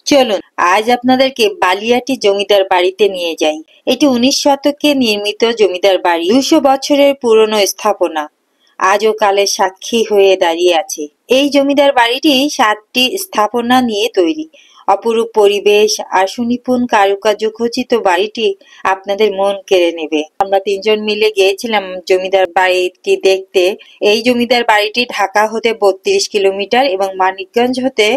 চলুন আজ আপনাদেরকে বালিয়াটি জমিদার বাড়িতে নিয়ে যাই। এটি 19 শতকে নির্মিত জমিদার বাড়ি। 200 বছরের পুরনো স্থাপনা আজও কালের সাক্ষী হয়ে দাঁড়িয়ে আছে। এই জমিদার বাড়িটি 7টি স্থাপনা নিয়ে তৈরি। অপরূপ পরিবেশ আর সুনিপুণ কারুকার্য খচিত বাড়িটি আপনাদের মন কেড়ে নেবে। আমরা 3জন মিলে গিয়েছিলাম জমিদার বাড়িটি দেখতে। এই জমিদার বাড়িটি ঢাকা হতে 32 কিলোমিটার এবং মানিকগঞ্জ হতে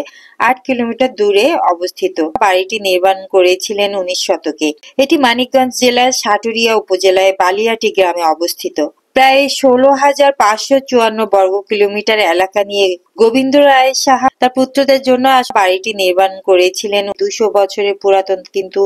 8 কিলোমিটার দূরে অবস্থিত। বাড়িটি নির্মাণ করেছিলেন 19 শতকে। এটি মানিকগঞ্জ জেলার সাটুরিয়া উপজেলায় বালিয়াটি গ্রামে অবস্থিত। প্রায় 16,554 বর্গ কিলোমিটার এলাকা নিয়ে গোবিন্দ রায় সাহা তার পুত্রদের জন্য বাড়িটি নির্মাণ করেছিলেন। 200 বছরের পুরাতন, কিন্তু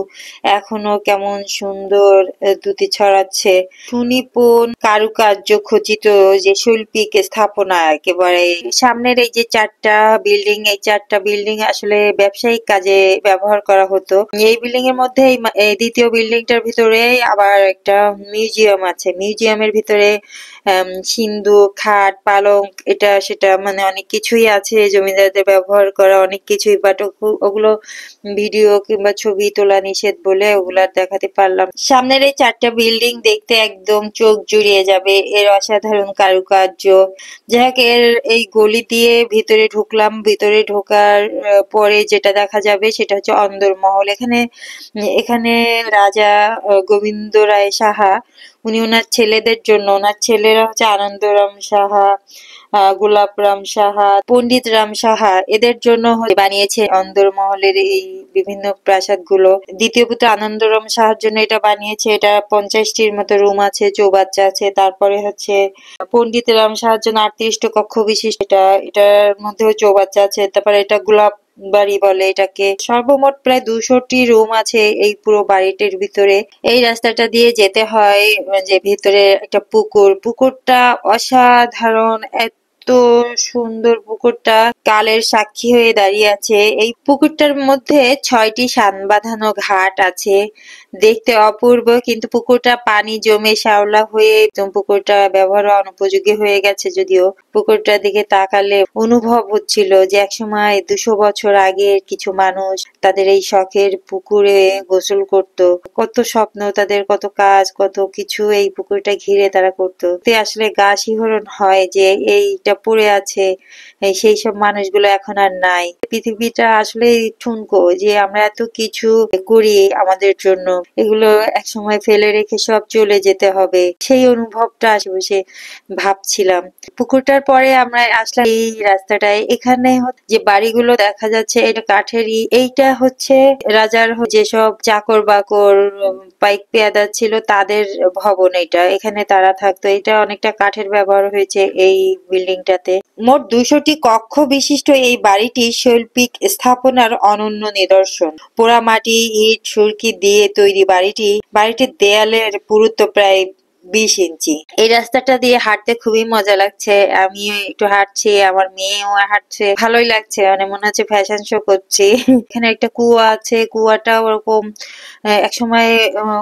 এখনো কেমন সুন্দর দ্যুতি ছড়াচ্ছে। সুনিপুণ কারুকার্য খচিত যে শৈল্পিক স্থাপনা, একেবারে সামনের এই যে 4টা বিল্ডিং, এই 4টা বিল্ডিং আসলে ব্যবসায়িক কাজে ব্যবহার করা হতো। এই বিল্ডিং এর মধ্যে এই দ্বিতীয় বিল্ডিংটার ভিতরে আবার একটা মিউজিয়াম আছে। মিউজিয়ামের ভিতরে সিন্দুক, খাট, পালঙ্ক, এটা সেটা মানে অনেক কিছুই আছে, জমিদারদের ব্যবহার করা অনেক কিছুই, বাট ওগুলো ভিডিও কিংবা ছবি তোলা নিষেধ বলে ওগুলো আর দেখাতে পারলাম। সামনের এই 4টা বিল্ডিং দেখতে একদম চোখ জুড়িয়ে যাবে, এর অসাধারণ কারুকার্য। যাই এর এই গলি দিয়ে ভিতরে ঢুকলাম। ভিতরে ঢোকার পরে যেটা দেখা যাবে সেটা হচ্ছে অন্দরমহল। এখানে এখানে রাজা গোবিন্দ রায় সাহা উনি ওনার ছেলেদের জন্য, ওনার ছেলেরা হচ্ছে আনন্দরাম সাহা, গোলাপরাম সাহা, পণ্ডিত রাম সাহা, এদের জন্য বানিয়েছে অন্দরমহলের এই বিভিন্ন প্রাসাদ গুলো। দ্বিতীয় পুত্র আনন্দরাম সাহার জন্য এটা বানিয়েছে। এটা 50টির মতো রুম আছে, চৌবাচ্চা আছে। তারপরে হচ্ছে পণ্ডিত রাম সাহার জন্য 38টা কক্ষ বিশিষ্ট, এটার মধ্যেও চৌবাচ্চা আছে। তারপরে এটা গোলাপ বাড়ি বলে এটাকে। সর্বমোট প্রায় 200টি রুম আছে এই পুরো বাড়িটির ভিতরে। এই রাস্তাটা দিয়ে যেতে হয়, যে ভিতরে একটা পুকুরটা অসাধারণ, এত সুন্দর পুকুরটা কালের সাক্ষী হয়ে দাঁড়িয়ে আছে। এই পুকুরটার মধ্যে 6টি সান বাঁধানো ঘাট আছে, দেখতে অপূর্ব, কিন্তু পুকুরটা পানি জমে শ্যাওলা হয়ে একদম পুকুরটা ব্যবহার অনুপযোগী হয়ে গেছে। যদিও পুকুরটার দিকে তাকালে অনুভব হচ্ছিল যে একসময় 200 বছর আগে কিছু মানুষ তাদের এই শখের পুকুরে গোসল করত। কত স্বপ্ন তাদের, কত কাজ, কত কিছু এই পুকুরটা ঘিরে তারা করত। আসলে গা শিহরণ হয় যে এইটা পড়ে আছে, সেই সব মানুষগুলো এখন আর নাই। পৃথিবীটা আসলে ঠুনকো যে আমরা এত কিছু করি আমাদের জন্য, এগুলো একসময় ফেলে রেখে সব চলে যেতে হবে। সেই অনুভবটা আশেপাশে ভাবছিলাম। পুকুরটার পরে আমরা আসলাম এই রাস্তাটায়। এখানে যে বাড়িগুলো দেখা যাচ্ছে এটা কাঠেরই। এইটা হচ্ছে রাজার যেসব চাকর বাকর, পাইক পেয়াদা ছিল তাদের ভবন। এটা এখানে তারা থাকতো। এটা অনেকটা কাঠের ব্যবহার হয়েছে এই বিল্ডিংটাতে। মোট 200টি কক্ষ বিশিষ্ট এই বাড়িটি শৈল্পিক স্থাপনার অনন্য নিদর্শন। পোড়ামাটি, ইট, সুরকি দিয়ে তৈরি বাড়িটির দেয়ালের পুরুত্ব প্রায় 20 ইঞ্চি। এই রাস্তাটা দিয়ে হাঁটতে খুবই মজা লাগছে। আমি একটু হাঁটছি, আমার মেয়েও হাঁটছে, ভালোই লাগছে, মানে মনে হচ্ছে ফ্যাশন শো করছি। এখানে একটা কুয়া আছে, কুয়াটা ওরকম একসময়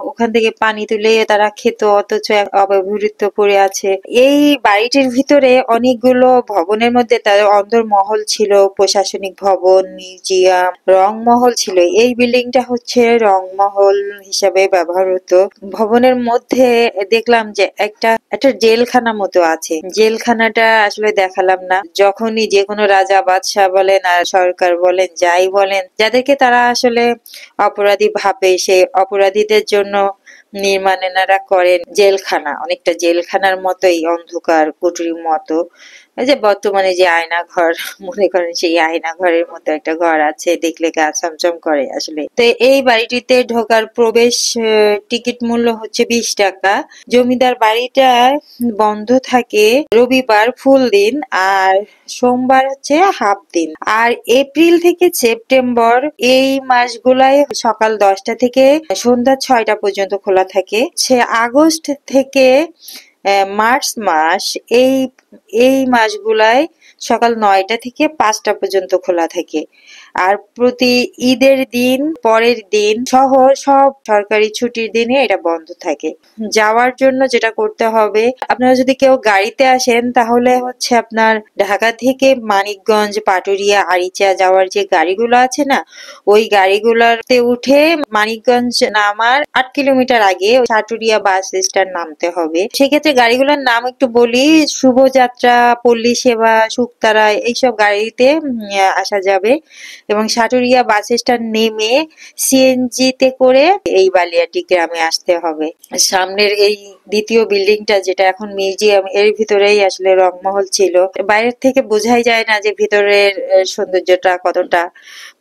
ওখান থেকে পানি তুলে তারা খেত, অথচ অব্যবহৃত পড়ে আছে। এই বাড়িটির ভিতরে অনেকগুলো ভবনের মধ্যে তাদের অন্দরমহল ছিল, প্রশাসনিক ভবন, মিউজিয়াম, রংমহল ছিল। এই বিল্ডিংটা হচ্ছে রংমহল হিসাবে ব্যবহার হতো। ভবনের মধ্যে দেখলাম যে একটা জেলখানা মতো আছে। জেলখানাটা আসলে দেখালাম না। যখনই যে কোনো রাজা বাদশাহ বলেন আর সরকার বলেন, যাই বলেন, যাদেরকে তারা আসলে অপরাধী ভাবে, সেই অপরাধীদের জন্য নির্মাণ এনারা করেন জেলখানা। অনেকটা জেলখানার মতোই, অন্ধকার কুঠুরির মতো। এই যে বর্তমানে যে আয়না ঘর মনে করেন, সেই আয়না ঘরের মতো একটা ঘর আছে, দেখলে গা ছমছম করে আসলে। তো এই বাড়িটিতে ঢোকার প্রবেশ টিকিট মূল্য হচ্ছে 20 টাকা। জমিদার বাড়িটা বন্ধ থাকে রবিবার ফুল দিন আর সোমবার হচ্ছে হাফ দিন। আর এপ্রিল থেকে সেপ্টেম্বর এই মাসগুলাই সকাল 10টা থেকে সন্ধ্যা 6টা পর্যন্ত খোলা থাকে। আগস্ট থেকে মার্চ মাস, এই মাসগুলায় সকাল 9টা থেকে 5টা পর্যন্ত খোলা থাকে। আর প্রতি ঈদের দিন, পরের দিন সহ সব সরকারি ছুটির দিনে এটা বন্ধ থাকে। যাওয়ার জন্য যেটা করতে হবে, আপনারা যদি কেউ গাড়িতে আসেন তাহলে হচ্ছে আপনার ঢাকা থেকে মানিকগঞ্জ, পাটুরিয়া, আরিচা যাওয়ার যে গাড়িগুলো আছে না, ওই গাড়িগুলোতে উঠে মানিকগঞ্জ নামার 8 কিলোমিটার আগে পাটুরিয়া বাস স্ট্যান্ড নামতে হবে। সেক্ষেত্রে গাড়িগুলোর নাম একটু বলি: শুভযাত্রা, পল্লী সেবা, শুকতারা, এইসব গাড়িতে আসা যাবে। এবং সাটুরিয়া বাস স্ট্যান্ড নেমে সিএনজি তে করে এই বালিয়াটি গ্রামে আসতে হবে। সামনের এই দ্বিতীয় বিল্ডিংটা, যেটা এখন মিউজিয়াম, এর ভিতরেই আসলে রংমহল ছিল। বাইরের থেকে বোঝাই যায় না যে ভিতরের সৌন্দর্যটা কতটা।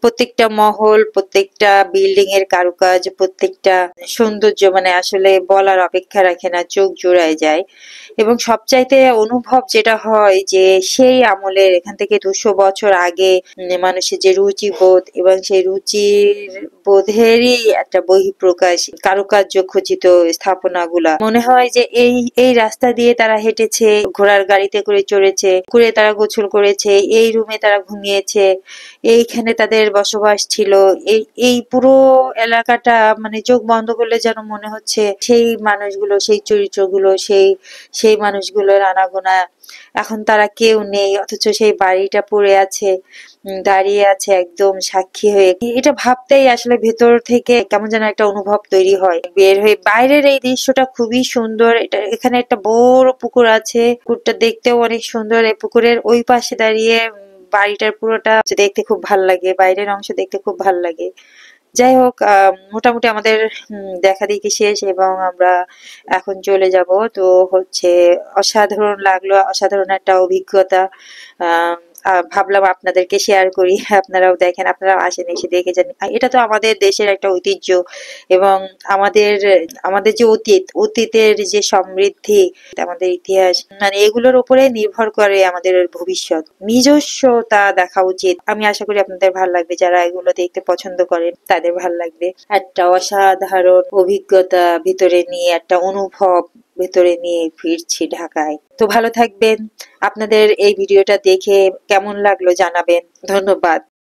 প্রত্যেকটা মহল, প্রত্যেকটা বিল্ডিং এর কারুকাজ, প্রত্যেকটা সৌন্দর্য মানে আসলে বলার অপেক্ষা রাখে না, চোখ জুড়ায় যায়। এবং সবচাইতে অনুভব যেটা হয় যে সেই আমলের, এখান থেকে 200 বছর আগে মানুষের যে রুচিবোধ এবং সেই রুচির বোধেরই একটা বহিঃপ্রকাশ কারুকার্য খচিত স্থাপনাগুলা। মনে হয় যে এই রাস্তা দিয়ে তারা হেঁটেছে, ঘোড়ার গাড়িতে করে চড়েছে, পুকুরে তারা গোসল করেছে, এই রুমে তারা ঘুমিয়েছে, এইখানে তাদের বসবাস ছিল। এই পুরো এলাকাটা মানে চোখ বন্ধ করলে যেন মনে হচ্ছে সেই মানুষগুলো, সেই চরিত্রগুলো, সেই মানুষগুলোর আনাগোনা। এখন তারা কেউ নেই, অথচ সেই বাড়িটা পড়ে আছে, দাঁড়িয়ে আছে একদম সাক্ষী হয়ে। এটা ভাবতেই আসলে ভেতর থেকে কেমন যেন একটা অনুভব তৈরি হয়। বের হয়ে বাইরের এই দৃশ্যটা খুবই সুন্দর। এখানে একটা বড় পুকুর আছে, পুকুরটা দেখতেও অনেক সুন্দর। এই পুকুরের ওই পাশে দাঁড়িয়ে বাড়িটার পুরোটা দেখতে খুব ভাল লাগে, বাইরের অংশ দেখতে খুব ভাল লাগে। যাই হোক, মোটামুটি আমাদের দেখা দেখি শেষ এবং আমরা এখন চলে যাব। তো হচ্ছে অসাধারণ লাগলো, অসাধারণ একটা অভিজ্ঞতা। আহ ভাবলাম আপনাদেরকে শেয়ার করি, আপনারাও দেখেন, আপনারাও আসেন, এসে দেখে যান। এটা তো আমাদের দেশের একটা ঐতিহ্য এবং আমাদের আমাদের যে অতীতের যে সমৃদ্ধি, আমাদের ইতিহাস, মানে এগুলোর উপরে নির্ভর করে আমাদের ভবিষ্যৎ। নিজস্বতা দেখা উচিত। আমি আশা করি আপনাদের ভালো লাগবে, যারা এগুলো দেখতে পছন্দ করেন তাদের ভালো লাগবে। একটা অসাধারণ অভিজ্ঞতা ভিতরে নিয়ে, একটা অনুভব ভেতরে নিয়ে ফিরছি ঢাকায়। তো ভালো থাকবেন। আপনাদের এই ভিডিওটা দেখে কেমন লাগলো জানাবেন। ধন্যবাদ।